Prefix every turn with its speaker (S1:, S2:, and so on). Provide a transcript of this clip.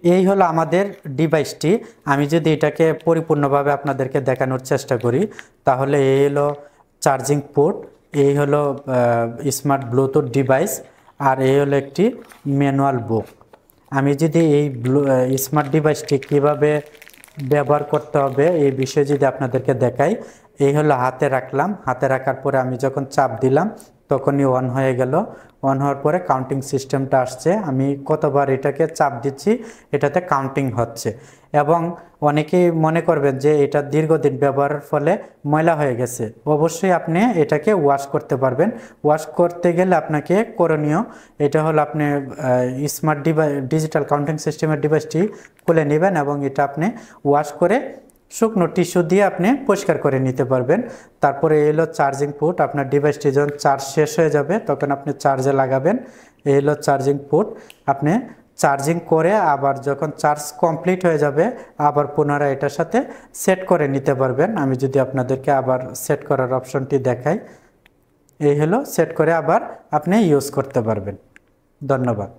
S1: এই হলো আমাদের ডিভাইসটি। আমি যদি এটাকে পরিপূর্ণভাবে আপনাদেরকে দেখানোর চেষ্টা করি, তাহলে এই হলো চার্জিং পোর্ট, এই হলো স্মার্ট ব্লুটুথ ডিভাইস, আর এই হলো একটি ম্যানুয়াল বুক। আমি যদি এই স্মার্ট ডিভাইসটি কীভাবে ব্যবহার করতে হবে এই বিষয়ে যদি আপনাদেরকে দেখাই, এই হলো হাতে রাখলাম, হাতে রাখার পরে আমি যখন চাপ দিলাম তখনই অন হয়ে গেল। অন হওয়ার পরে কাউন্টিং সিস্টেমটা আসছে, আমি কতবার এটাকে চাপ দিচ্ছি এটাতে কাউন্টিং হচ্ছে। এবং অনেকেই মনে করবেন যে এটা দীর্ঘদিন ব্যবহারের ফলে ময়লা হয়ে গেছে। অবশ্যই আপনি এটাকে ওয়াশ করতে পারবেন। ওয়াশ করতে গেলে আপনাকে করণীয় এটা হলো, আপনি স্মার্ট ডিভাইস ডিজিটাল কাউন্টিং সিস্টেমের ডিভাইসটি খুলে নেবেন এবং এটা আপনি ওয়াশ করে শুকনো টিস্যু দিয়ে আপনি পরিষ্কার করে নিতে পারবেন। তারপরে এলো চার্জিং পোর্ট, আপনার ডিভাইসটি যখন চার্জ শেষ হয়ে যাবে তখন আপনি চার্জে লাগাবেন। এই হলো চার্জিং পোর্ট, আপনি চার্জিং করে আবার যখন চার্জ কমপ্লিট হয়ে যাবে আবার পুনরায় এটার সাথে সেট করে নিতে পারবেন। আমি যদি আপনাদেরকে আবার সেট করার অপশনটি দেখাই, এই হলো সেট করে আবার আপনি ইউজ করতে পারবেন। ধন্যবাদ।